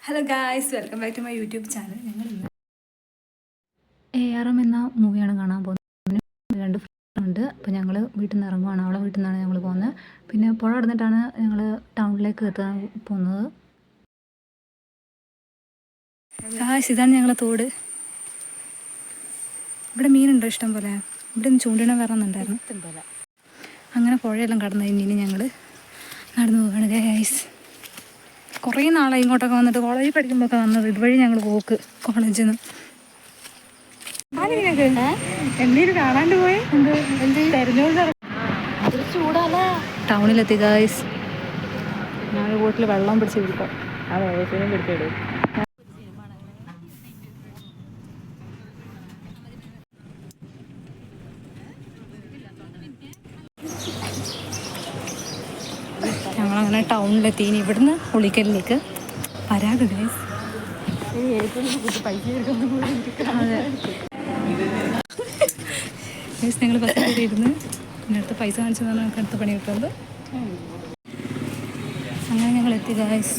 Hello guys, welcome back to my YouTube channel. ഞങ്ങൾ ARM എന്ന മൂവിയാണ് കാണാൻ പോകുന്നത്. 2 ഫ്രണ്ട്. അപ്പോൾ ഞങ്ങൾ വീട്ടിൽ നിന്ന് ഇറങ്ങുവാണ്. അവളെ വീട്ടിൽ നിന്നാണ് ഞങ്ങൾ പോകുന്നത്. പിന്നെ പുഴ കടന്നിട്ടാണ് ഞങ്ങൾ ടൗണിലേക്ക് എത്താൻ പോകുന്നത്. ഗായ്സ്, ഇതാണ് ഞങ്ങളെ തോട്. ഇവിടെ മീനുണ്ടോ ഇഷ്ടം പോലെ? ഇവിടെ നിന്ന് ചൂണ്ടിടാൻ വരണുണ്ടായിരുന്നു. അങ്ങനെ പുഴയെല്ലാം കടന്നു കഴിഞ്ഞ് ഞങ്ങൾ നടന്നു പോവുകയാണ് ഗായ്സ്. കുറേ നാളായി ഇങ്ങോട്ടൊക്കെ വന്നിട്ട്. കോളേജിൽ പഠിക്കുമ്പോഴൊക്കെ വന്നത് ഇതുവഴി ഞങ്ങൾ പോക്ക് കോളേജിൽ നിന്ന്. എന്തെങ്കിലും കാണാണ്ട് പോയി ടൗണിലെത്തി ഗായ്സ്. ഞാൻ വീട്ടിൽ വെള്ളം പിടിച്ച് കിട്ടും. ഞങ്ങളങ്ങനെ ടൗണിലെത്തി. ഇനി ഇവിടുന്ന് ഉളിക്കലിലേക്ക് വരാതെ ഗൈസ്. ഗൈസ്, ഞങ്ങൾ ബസ്സിൽ കയറി ഇരുന്ന് പിന്നെ അടുത്ത് പൈസ കാണിച്ചു തന്നാൽ നമുക്ക് അടുത്ത പണി കിട്ടുന്നത്. അങ്ങനെ ഞങ്ങൾ എത്തി ഗൈസ്.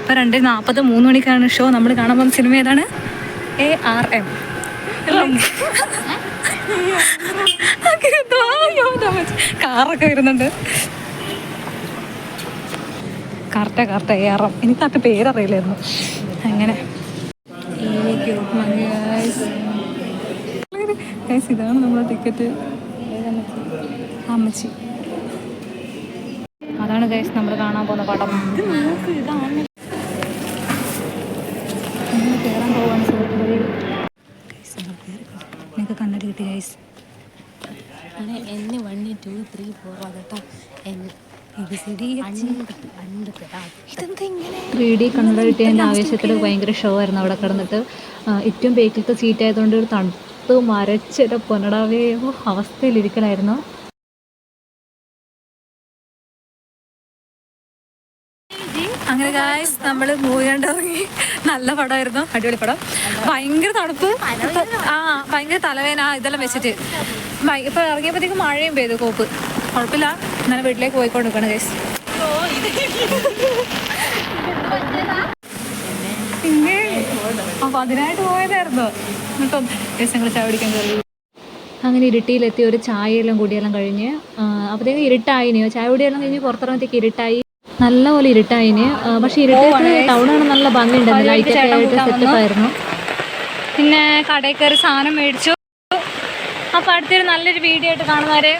ഇപ്പം 2:40 3 മണിക്കാണ് ഷോ. നമ്മൾ കാണാൻ പോകുന്ന സിനിമ ഏതാണ്? ARM. കാറൊക്കെ വരുന്നുണ്ട്. Correct ARM. എനിക്ക് കറക്റ്റ് പേരറിയില്ലായിരുന്നു. അങ്ങനെ ഇതാണ് നമ്മുടെ ടിക്കറ്റ്. അമ്മച്ചി, അതാണ് ഗൈസ് നമ്മൾ കാണാൻ പോകുന്ന പടം. കയറാൻ പോവാണ് എനിക്ക് കണ്ണടി കിട്ടി ഗൈസ്. 3D കണ്ണട കിട്ടിയതിൻ്റെ ആവേശത്തിൽ ഭയങ്കര ഷോ ആയിരുന്നു അവിടെ കിടന്നിട്ട്. ഏറ്റവും ബേക്കിലത്തെ സീറ്റ് ആയതുകൊണ്ട് ഒരു തണുത്ത് മരച്ചിട്ട് പൊന്നടാവേ അവസ്ഥയിലിരിക്കലായിരുന്നു. അങ്ങനെ ഗായ്സ്, നമ്മൾ മൂവി കണ്ടിറങ്ങി. നല്ല പടമായിരുന്നു, അടിപൊളി പടം. ഭയങ്കര തണുപ്പ്, ഭയങ്കര തലവേന ഇതെല്ലാം വെച്ചിട്ട് ഇപ്പൊ ഇറങ്ങിയപ്പോഴത്തേക്ക് മഴയും പെയ്തു. കോപ്പ് കുഴപ്പമില്ല. എന്നാലും വീട്ടിലേക്ക് പോയിക്കൊണ്ടിരിക്കണം ഗൈസ്. പിന്നെ അപ്പൊ അതിനായിട്ട് പോയതായിരുന്നു കേട്ടോ ഗൈസ്. ഞങ്ങൾ ചായ പിടിക്കാൻ കയറി. അങ്ങനെ ഇരുട്ടിയിലെത്തി. ഒരു ചായയെല്ലാം കൂടിയെല്ലാം കഴിഞ്ഞ് അപ്പോഴത്തേക്ക് ഇരുട്ടായിന്. ചായ കുടിയെല്ലാം കഴിഞ്ഞ് പുറത്തിറങ്ങത്തേക്ക് ഇരുട്ടായി. നല്ലപോലെ ഇരുട്ടായിന്. പക്ഷെ ഇരുട്ടേക്ക് ടൗണാണ് നല്ല ഭംഗിയുണ്ടായിരുന്നു. ലൈറ്റൊക്കെ ആയിട്ട് സെറ്റപ്പ് ആയിരുന്നു. പിന്നെ കടയിൽ കയറി സാധനം മേടിച്ചു. അപ്പോൾ അടുത്തൊരു നല്ലൊരു വീഡിയോ ആയിട്ട് കാണുന്നവരെ.